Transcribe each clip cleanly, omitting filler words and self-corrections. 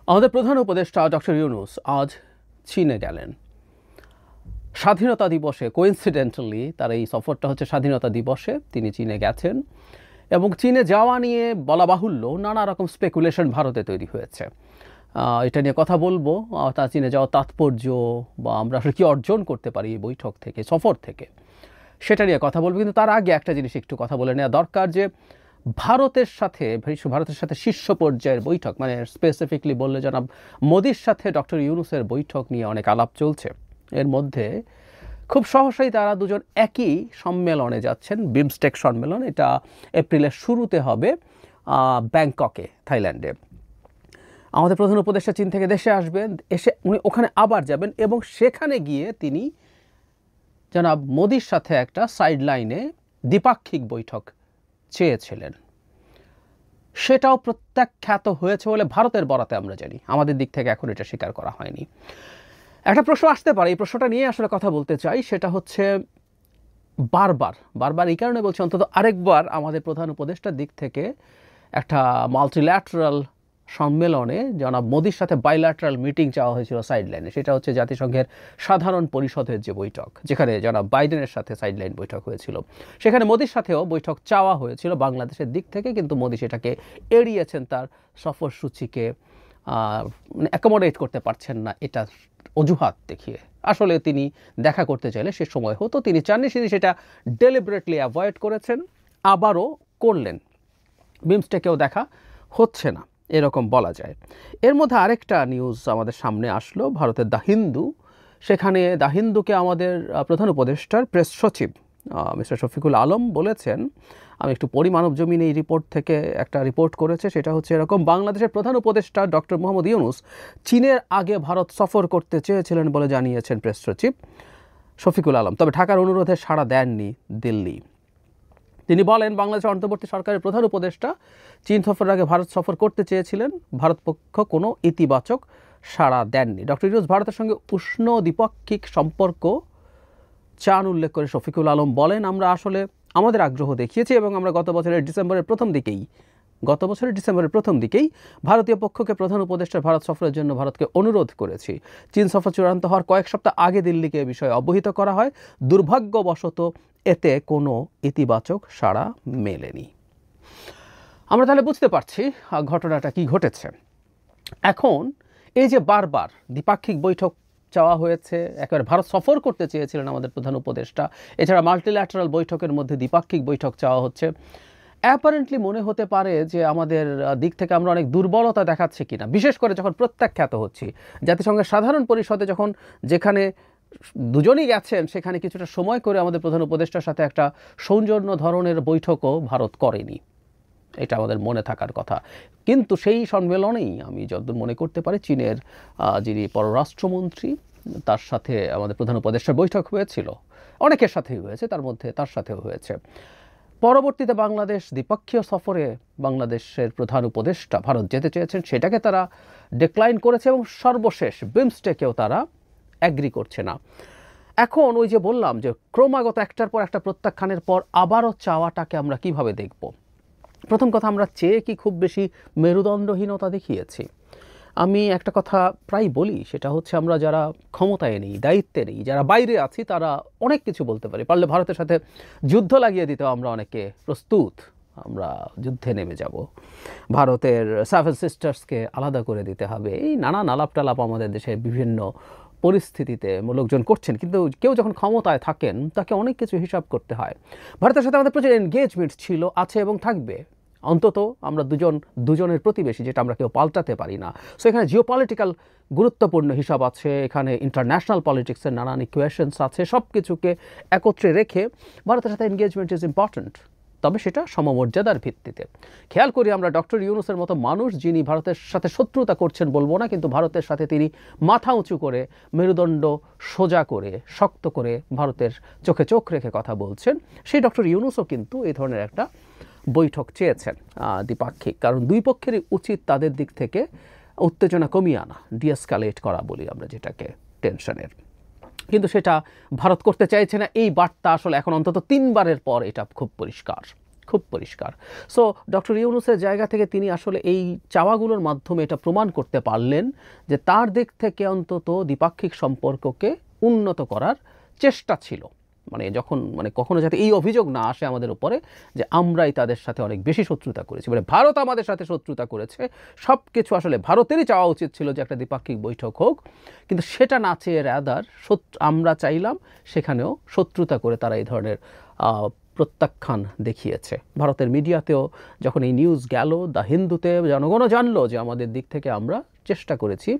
আমাদের প্রধান উপদেষ্টা ডক্টর ইউনূস আজ চীনে গেলেন স্বাধীনতা দিবসে। কোইন্সিডেন্টালি তার এই সফরটা হচ্ছে স্বাধীনতা দিবসে তিনি চীনে গেছেন, এবং চীনে যাওয়া নিয়ে বলা বাহুল্য নানা রকম স্পেকুলেশন ভারতে তৈরি হয়েছে। এটা নিয়ে কথা বলবো, তা চীনে যাওয়ার তাৎপর্য বা আমরা আসলে কী অর্জন করতে পারি এই বৈঠক থেকে, সফর থেকে, সেটা নিয়ে কথা বলবো। কিন্তু তার আগে একটা জিনিস একটু কথা বলে নেওয়া দরকার, যে ভারতের সাথে শীর্ষ পর্যায়ের বৈঠক, মানে স্পেসিফিকলি বললে জনাব মোদির সাথে ডক্টর ইউনূসের বৈঠক নিয়ে অনেক আলাপ চলছে। এর মধ্যে খুব সহসাই তারা দুজন একই সম্মেলনে যাচ্ছেন, বিমস্টেক সম্মেলন। এটা এপ্রিলের শুরুতে হবে ব্যাংককে, থাইল্যান্ডে। আমাদের প্রধান উপদেষ্টা চীন থেকে দেশে আসবেন, এসে উনি ওখানে আবার যাবেন, এবং সেখানে গিয়ে তিনি জনাব মোদির সাথে একটা সাইড লাইনে দ্বিপাক্ষিক বৈঠক চেয়েছিলেন। সেটাও প্রত্যাখ্যাত হয়েছে বলে ভারতের বরাতে আমরা জানি। আমাদের দিক থেকে এখন এটা স্বীকার করা হয়নি। একটা প্রশ্ন আসতে পারে, এই প্রশ্নটা নিয়ে আসলে কথা বলতে চাই। সেটা হচ্ছে বারবার এই কারণে বলছি, অন্তত আরেকবার আমাদের প্রধান উপদেষ্টার দিক থেকে একটা মাল্টিল্যাটারাল সম্মেলনে জনাব মোদির সাথে বাইল্যাটারাল মিটিং চাওয়া হয়েছিল সাইডলাইনে। সেটা হচ্ছে জাতিসংঘের সাধারণ পরিষদের যে বৈঠক, যেখানে জনাব বাইডেনের সাথে সাইডলাইন বৈঠক হয়েছিল, সেখানে মোদির সাথেও বৈঠক চাওয়া হয়েছিল বাংলাদেশের দিক থেকে, কিন্তু মোদি সেটাকে এড়িয়েছেন তার সফরসূচিকে অ্যাকোমোডেট করতে পারছেন না এটা অজুহাত দেখিয়ে। আসলে তিনি দেখা করতে চাইলে সে সময় হতো, তিনি চাননি, তিনি সেটা ডেলিবারেটলি অ্যাভয়েড করেছেন, আবারও করলেন। বিমস্টেকেও দেখা হচ্ছে না, এরকম বলা যায়। এর মধ্যে আরেকটা নিউজ আমাদের সামনে আসলো, ভারতের দ্য হিন্দু। সেখানে দ্য হিন্দুকে আমাদের প্রধান উপদেষ্টার প্রেস সচিব মিস্টার শফিকুল আলম বলেছেন, আমি একটু পরিমানব জমিন এই রিপোর্ট থেকে একটা রিপোর্ট করেছে, সেটা হচ্ছে এরকম: বাংলাদেশের প্রধান উপদেষ্টা ডক্টর মোহাম্মদ ইউনূস চীনের আগে ভারত সফর করতে চেয়েছিলেন বলে জানিয়েছেন প্রেস সচিব শফিকুল আলম, তবে ঢাকার অনুরোধে সাড়া দেননি দিল্লি। তিনি বলেন, বাংলাদেশের অন্তর্বর্তী সরকারের প্রধান উপদেষ্টা চীন সফরের আগে ভারত সফর করতে চেয়েছিলেন, ভারত পক্ষ কোনো ইতিবাচক সাড়া দেননি। ডক্টর ইউনূস ভারতের সঙ্গে উষ্ণ দ্বিপাক্ষিক সম্পর্ক চান উল্লেখ করে শফিকুল আলম বলেন, আমরা আসলে আমাদের আগ্রহ দেখিয়েছি, এবং আমরা গত বছরের ডিসেম্বরের প্রথম দিকেই ভারতীয় পক্ষকে প্রধান উপদেষ্টার ভারত সফরের জন্য ভারতকে অনুরোধ করেছি। চীন সফর চূড়ান্ত হওয়ার কয়েক সপ্তাহ আগে দিল্লিকে এ বিষয়ে অবহিত করা হয়। দুর্ভাগ্যবশত এতে কোনো ইতিবাচক সাড়া মেলেনি। আমরা তাহলে বুঝতে পারছি ঘটনাটা কি ঘটেছে। এখন এই যে বারবার দ্বিপাক্ষিক বৈঠক চাওয়া হয়েছে, একেবারে ভারত সফর করতে চেয়েছিলেন আমাদের প্রধান উপদেষ্টা, এছাড়া মাল্টিল্যাটারাল বৈঠকের মধ্যে দ্বিপাক্ষিক বৈঠক চাওয়া হচ্ছে, অ্যাপারেন্টলি মনে হতে পারে যে আমাদের দিক থেকে আমরা অনেক দুর্বলতা দেখাচ্ছি কিনা, বিশেষ করে যখন প্রত্যাখ্যাত হচ্ছি। জাতিসংঘের সাধারণ পরিষদে যেখানে দুজনই গেছেন, সেখানে কিছুটা সময় করে আমাদের প্রধান উপদেষ্টার সাথে একটা সৌজন্য ধরনের বৈঠকও ভারত করেনি, এটা আমাদের মনে থাকার কথা। কিন্তু সেই সম্মেলনেই আমি যতদূর মনে করতে পারি চীনের যিনি পররাষ্ট্রমন্ত্রী, তার সাথে আমাদের প্রধান উপদেষ্টার বৈঠক হয়েছিল। অনেকের সাথেই হয়েছে, তার মধ্যে তার সাথেও হয়েছে। পরবর্তীতে বাংলাদেশ দ্বিপক্ষীয় সফরে বাংলাদেশের প্রধান উপদেষ্টা ভারত যেতে চেয়েছেন, সেটাকে তারা ডিক্লাইন করেছে, এবং সর্বশেষ বিমস্টেকেও তারা অ্যাগ্রি করছে না। এখন ওই যে বললাম যে ক্রমাগত একটার পর একটা প্রত্যাখ্যানের পর আবারও চাওয়াটাকে আমরা কিভাবে দেখব? প্রথম কথা, আমরা চেয়ে কি খুব বেশি মেরুদণ্ডহীনতা দেখিয়েছি? আমি একটা কথা প্রায় বলি, সেটা হচ্ছে আমরা যারা ক্ষমতায় নেই, দায়িত্বে নেই, যারা বাইরে আছি, তারা অনেক কিছু বলতে পারি। পারলে ভারতের সাথে যুদ্ধ লাগিয়ে দিতেও আমরা অনেকে প্রস্তুত, আমরা যুদ্ধে নেমে যাব, ভারতের সেভেন সিস্টার্সকে আলাদা করে দিতে হবে, এই নানান আলাপ টালাপ আমাদের দেশে বিভিন্ন পরিস্থিতিতে লোকজন করছেন। কিন্তু কেউ যখন ক্ষমতায় থাকেন, তাকে অনেক কিছু হিসাব করতে হয়। ভারতের সাথে আমাদের প্রচুর এনগেজমেন্ট ছিল, আছে এবং থাকবে। অন্তত আমরা দুজনের প্রতিবেশী, যেটা আমরা কেউ পাল্টাতে পারি না। সো এখানে জিওপলিটিক্যাল গুরুত্বপূর্ণ হিসাব আছে, এখানে ইন্টারন্যাশনাল পলিটিক্সের নানান ইকুয়েশনস আছে। সব কিছুকে একত্রে রেখে ভারতের সাথে এনগেজমেন্ট ইজ ইম্পর্ট্যান্ট, তবে সেটা সমমর্যাদার ভিত্তিতে। খেয়াল করি আমরা ডক্টর ইউনূসের মতো মানুষ, যিনি ভারতের সাথে শত্রুতা করছেন বলবো না, কিন্তু ভারতের সাথে তিনি মাথা উঁচু করে, মেরুদণ্ড সোজা করে, শক্ত করে ভারতের চোখে চোখ রেখে কথা বলছেন, সেই ডক্টর ইউনূসও কিন্তু এই ধরনের একটা বৈঠক চেয়েছেন দ্বিপাক্ষিক। কারণ দুই পক্ষেরই উচিত তাদের দিক থেকে উত্তেজনা কমিয়ে আনা, ডিএসকালেট করা বলি আমরা যেটাকে, টেনশনের। কিন্তু সেটা ভারত করতে চাইছে না। এই বার্তা আসলে এখন অন্তত 3বারের পর এটা খুব খুব পরিষ্কার। সো ডক্টর ইউনূসের জায়গা থেকে তিনি আসলে এই চাওয়াগুলোর মাধ্যমে এটা প্রমাণ করতে পারলেন যে তার দিক থেকে অন্তত দ্বিপাক্ষিক সম্পর্ককে উন্নত করার চেষ্টা ছিল। মানে কখনো যাতে এই অভিযোগ না আসে আমাদের উপরে যে আমরাই তাদের সাথে অনেক বেশি শত্রুতা করেছি, মানে ভারত আমাদের সাথে শত্রুতা করেছে। সব কিছু আসলে ভারতেরই চাওয়া উচিত ছিল যে একটা দ্বিপাক্ষিক বৈঠক হোক, কিন্তু সেটা না চেয়ে রাদার আমরা চাইলাম, সেখানেও শত্রুতা করে তারা এই ধরনের প্রত্যাখ্যান দেখিয়েছে। ভারতের মিডিয়াতেও যখন এই নিউজ গেল, দ্য হিন্দুতে জনগণও জানলো যে আমাদের দিক থেকে আমরা চেষ্টা করেছি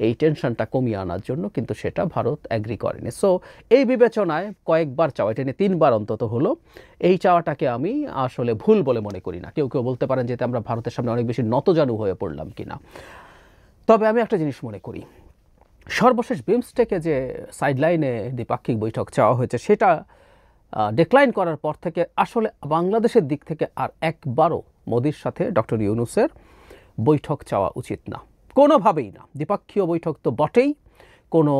এই টেনশনটা কমিয়ে আনার জন্য, কিন্তু সেটা ভারত অ্যাগ্রি করেনি। সো এই বিবেচনায় কয়েকবার চাওয়া, এটা নিয়ে 3বার অন্তত হলো, এই চাওয়াটাকে আমি আসলে ভুল বলে মনে করি না। কেউ কেউ বলতে পারেন যে আমরা ভারতের সামনে অনেক বেশি নতজানু হয়ে পড়লাম কিনা। তবে আমি একটা জিনিস মনে করি, সর্বশেষ বিমস্টেকে যে সাইডলাইনে দ্বিপাক্ষিক বৈঠক চাওয়া হয়েছে, সেটা ডিক্লাইন করার পর থেকে আসলে বাংলাদেশের দিক থেকে আর একবারও মোদির সাথে ডক্টর ইউনূসের বৈঠক চাওয়া উচিত না, কোনোভাবেই না। দ্বিপাক্ষীয় বৈঠক তো বটেই, কোনো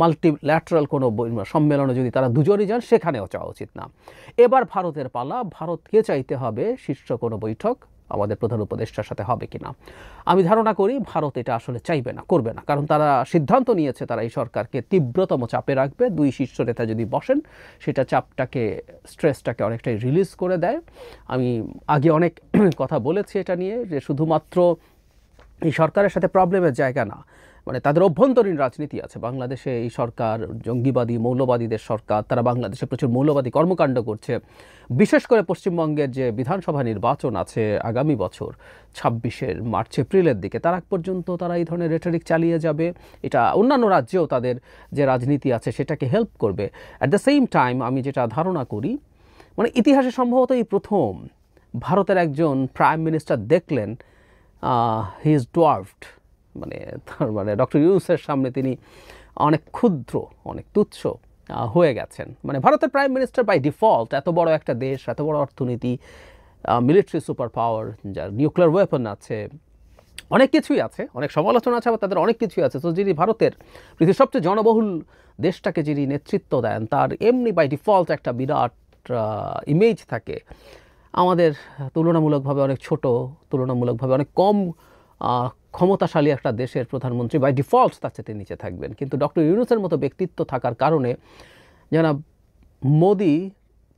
মাল্টিল্যাটারাল কোনো সম্মেলনে যদি তারা দুজনই যান, সেখানেও চাওয়া উচিত না। এবার ভারতের পালা, ভারতকে চাইতে হবে শীর্ষ কোনো বৈঠক আমাদের প্রধান উপদেষ্টার সাথে হবে কিনা। আমি ধারণা করি ভারত এটা আসলে চাইবে না, করবে না, কারণ তারা সিদ্ধান্ত নিয়েছে তারা এই সরকারকে তীব্রতম চাপে রাখবে। 2 শীর্ষ নেতা যদি বসেন, সেটা চাপটাকে, স্ট্রেসটাকে অনেকটাই রিলিজ করে দেয়। আমি আগে অনেক কথা বলেছি এটা নিয়ে, যে শুধুমাত্র এই সরকারের সাথে প্রবলেমের জায়গা না, মানে তাদের অভ্যন্তরীণ রাজনীতি আছে বাংলাদেশে। এই সরকার জঙ্গিবাদী, মৌলবাদীদের সরকার, তারা বাংলাদেশে প্রচুর মৌলবাদী কর্মকাণ্ড করছে। বিশেষ করে পশ্চিমবঙ্গের যে বিধানসভা নির্বাচন আছে আগামী বছর 26 মার্চ এপ্রিলের দিকে, তার আগ পর্যন্ত তারা এই ধরনের রেটরিক চালিয়ে যাবে। এটা অন্যান্য রাজ্যেও তাদের যে রাজনীতি আছে সেটাকে হেল্প করবে। অ্যাট দ্য সেম টাইম আমি যেটা ধারণা করি, মানে ইতিহাসে সম্ভবত এই প্রথম ভারতের একজন প্রাইম মিনিস্টার দেখলেন হি ইজ ডোয়ার্ফড, মানে ডক্টর ইউনূসের সামনে তিনি অনেক ক্ষুদ্র, অনেক তুচ্ছ হয়ে গেছেন। মানে ভারতের প্রাইম মিনিস্টার বাই ডিফল্ট, এত বড় একটা দেশ, এত বড় অর্থনীতি, মিলিটারি সুপার পাওয়ার, যার নিউক্লিয়ার ওয়েপন আছে, অনেক কিছুই আছে, অনেক সমালোচনা আছে, আবার তাদের অনেক কিছুই আছে। তো যিনি ভারতের পৃথিবীর সবচেয়ে জনবহুল দেশটাকে যিনি নেতৃত্ব দেন, তার এমনি বাই ডিফল্ট একটা বিরাট ইমেজ থাকে। আমাদের তুলনামূলকভাবে অনেক ছোট, তুলনামূলকভাবে অনেক কম ক্ষমতাশালী একটা দেশের প্রধানমন্ত্রী বাই ডিফল্ট তার চেয়ে নিচে থাকবেন। কিন্তু ডক্টর ইউনূসের মতো ব্যক্তিত্ব থাকার কারণে জনাব মোদি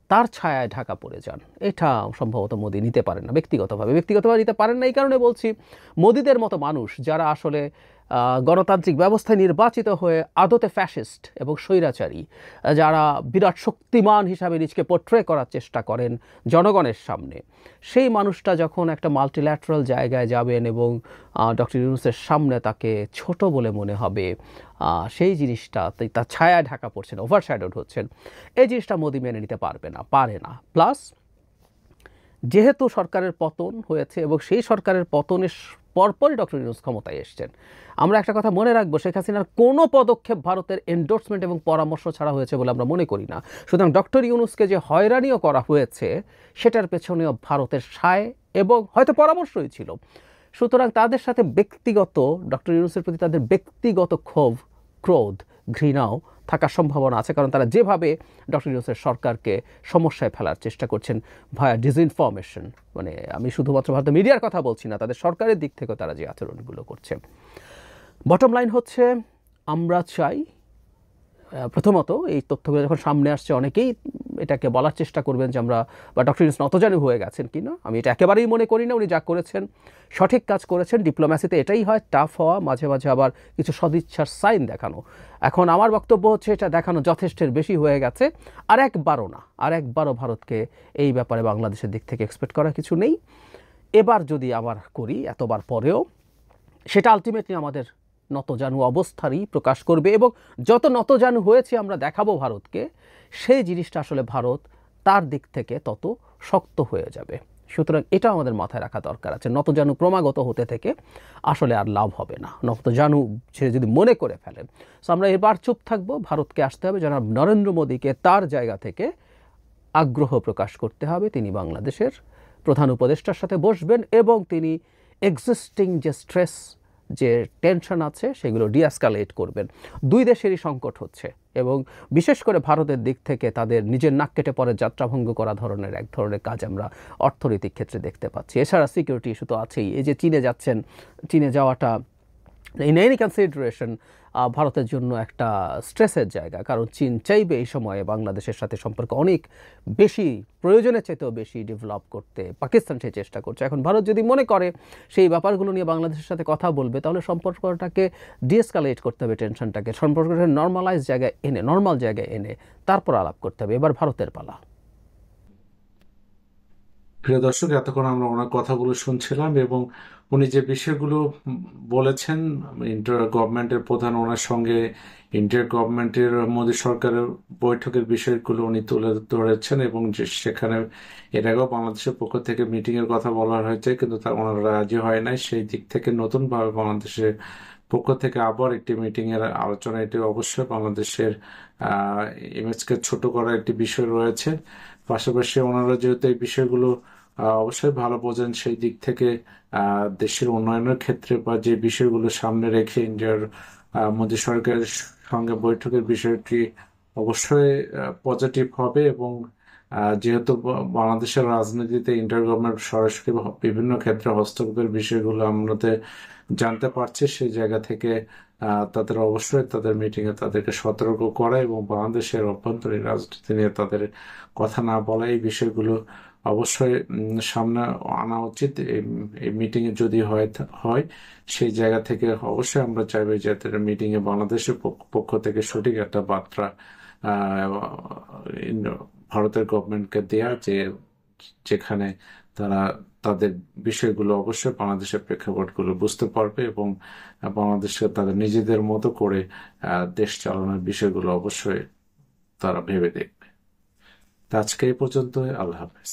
তার ছায়ায় ঢাকা পড়ে যান। এটা সম্ভবত মোদি নিতে পারেন না ব্যক্তিগতভাবে নিতে পারেন না। এই কারণে বলছি, মোদিদের মতো মানুষ যারা আসলে গণতান্ত্রিক ব্যবস্থায় নির্বাচিত হয়ে আদতে ফ্যাসিস্ট এবং স্বৈরাচারী, যারা বিরাট শক্তিমান হিসাবে নিজকে পোট্রে করার চেষ্টা করেন জনগণের সামনে, সেই মানুষটা যখন একটা মাল্টিল্যাটারাল জায়গায় যাবেন এবং ডক্টর ইউনূসের সামনে তাকে ছোট বলে মনে হবে, সেই জিনিসটা তার ছায়ায় ঢাকা পড়ছেন, ওভারশ্যাডোড হচ্ছেন, এই জিনিসটা মোদি মেনে নিতে পারে না। প্লাস যেহেতু সরকারের পতন হয়েছে এবং সেই সরকারের পতনের পরপরই ডক্টর ইউনূস ক্ষমতায় এসছেন, আমরা একটা কথা মনে রাখবো, শেখ হাসিনার কোনো পদক্ষেপ ভারতের এন্ডোর্সমেন্ট এবং পরামর্শ ছাড়া হয়েছে বলে আমরা মনে করি না। সুতরাং ডক্টর ইউনূসকে যে হয়রানিও করা হয়েছে, সেটার পেছনেও ভারতের সায় এবং হয়তো পরামর্শই ছিল। সুতরাং তাদের সাথে ব্যক্তিগত, ডক্টর ইউনূসের প্রতি তাদের ব্যক্তিগত ক্ষোভ, ক্রোধ, ঘৃণাও থাকার সম্ভাবনা আছে, কারণ তারা যেভাবে ডক্টর ইউনূসের সরকারকে সমস্যায় ফেলার চেষ্টা করছেন ভায়া ডিসইনফরমেশন, মানে আমি শুধুমাত্র ভারতের মিডিয়ার কথা বলছি না, তাদের সরকারের দিক থেকেও তারা যে আচরণগুলো করছে। বটম লাইন হচ্ছে, আমরা চাই প্রথমত এই তথ্যগুলো যখন সামনে আসছে, অনেকেই এটাকে বলার চেষ্টা করবেন যে আমরা বা ডক্টর ইউনূস নতজানু হয়ে গেছেন কিনা। আমি এটা একেবারেই মনে করি না। উনি যা করেছেন সঠিক কাজ করেছেন। ডিপ্লোম্যাসিতে এটাই হয়, টাফ হওয়া, মাঝে মাঝে আবার কিছু সদিচ্ছার সাইন দেখানো। এখন আমার বক্তব্য হচ্ছে, এটা দেখানো যথেষ্টের বেশি হয়ে গেছে। আর একবারও ভারতকে এই ব্যাপারে বাংলাদেশের দিক থেকে এক্সপেক্ট করার কিছু নেই। এবার যদি আবার করি, এতবার পরেও, সেটা আলটিমেটলি আমাদের নতজানু অবস্থারই প্রকাশ করবে, এবং যত নতজানু হয়েছে আমরা দেখাবো ভারতকে, সেই জিনিসটা আসলে ভারত তার দিক থেকে তত শক্ত হয়ে যাবে। সুতরাং এটা আমাদের মাথায় রাখা দরকার আছে। নতজানু ক্রমাগত হতে থেকে আসলে আর লাভ হবে না, নতজানু সে যদি মনে করে ফেলেন। সো আমরা এবার চুপ থাকবো, ভারতকে আসতে হবে, জনাব নরেন্দ্র মোদীকে তার জায়গা থেকে আগ্রহ প্রকাশ করতে হবে। তিনি বাংলাদেশের প্রধান উপদেষ্টার সাথে বসবেন এবং তিনি এক্সিস্টিং যে স্ট্রেস যে টেনশন আছে সেগুলো ডিএসকালেট করবেন। দুই দেশেরই সংকট হচ্ছে এবং বিশেষ করে ভারতের দিক থেকে তাদের নিজের নাক কেটে পরে যাত্রাভঙ্গ করা ধরনের এক ধরনের কাজ আমরা অর্থনৈতিক ক্ষেত্রে দেখতে পাচ্ছি। এছাড়া সিকিউরিটি ইস্যু তো আছেই। এই যে চীনে যাচ্ছেন, চীনে যাওয়াটা ইন এনি কনসিডারেশন ভারতের জন্য একটা স্ট্রেসের জায়গা, কারণ চীন চাইবে এই সময়ে বাংলাদেশের সাথে সম্পর্ক অনেক বেশি, প্রয়োজনের চাইতেও বেশি ডেভেলপ করতে। পাকিস্তান সেই চেষ্টা করছে। এখন ভারত যদি মনে করে সেই ব্যাপারগুলো নিয়ে বাংলাদেশের সাথে কথা বলবে, তাহলে সম্পর্কটাকে ডিএসকালেট করতে হবে, টেনশনটাকে সম্পর্কটাকে নর্মালাইজ জায়গায় এনে, নর্মাল জায়গায় এনে তারপর আলাপ করতে হবে। এবার ভারতের পালা। প্রিয় দর্শক, এতক্ষণ আমরা ওনার কথাগুলো শুনছিলাম এবং উনি যে বিষয়গুলো বলেছেন, ইন্টার গভর্নমেন্টের প্রধান ওনার সঙ্গে ইন্টার গভর্নমেন্টের মোদী সরকারের বৈঠকের বিষয়গুলো উনি তুলে ধরেছেন এবং সেখানে এর আগেও বাংলাদেশের পক্ষ থেকে মিটিং এর কথা বলা হয়েছে, কিন্তু তা ওনারা রাজি হয় নাই। সেই দিক থেকে নতুন ভাবে বাংলাদেশের পক্ষ থেকে আবার একটি মিটিং এর আলোচনা, এটি অবশ্যই বাংলাদেশের ইমেজকে ছোট করার একটি বিষয় রয়েছে। পাশাপাশি ওনারা যেহেতু এই বিষয়গুলো অবশ্যই ভালো বোঝেন, সেই দিক থেকে দেশের উন্নয়নের ক্ষেত্রে বা যে বিষয়গুলো সামনে রেখে ইন্ডিয়ার মোদী সরকারের সঙ্গে বৈঠকের বিষয়টি অবশ্যই পজিটিভ হবে। এবং যেহেতু বাংলাদেশের রাজনীতিতে ইন্টার গভর্নমেন্ট সরাসরি বিভিন্ন ক্ষেত্রে হস্তক্ষেপের বিষয়গুলো আমাদের জানতে পারছি, সেই জায়গা থেকে তাদের অবশ্যই তাদের মিটিং এ তাদেরকে সতর্ক করা এবং বাংলাদেশের অভ্যন্তরীণ রাজনীতি নিয়ে তাদের কথা না বলা, এই বিষয়গুলো অবশ্যই সামনে আনা উচিত। এই মিটিং এ যদি হয় সেই জায়গা থেকে অবশ্যই আমরা চাইবো যে মিটিং এ বাংলাদেশের পক্ষ থেকে সঠিক একটা বার্তা ভারতের গভর্নমেন্টকে দেয়া, যেখানে তারা তাদের বিষয়গুলো অবশ্যই বাংলাদেশের প্রেক্ষাপটগুলো বুঝতে পারবে এবং বাংলাদেশকে তাদের নিজেদের মতো করে দেশ চালানোর বিষয়গুলো অবশ্যই তারা ভেবে দেখবে। তো আজকে এই পর্যন্ত। আল্লাহ হাফেজ।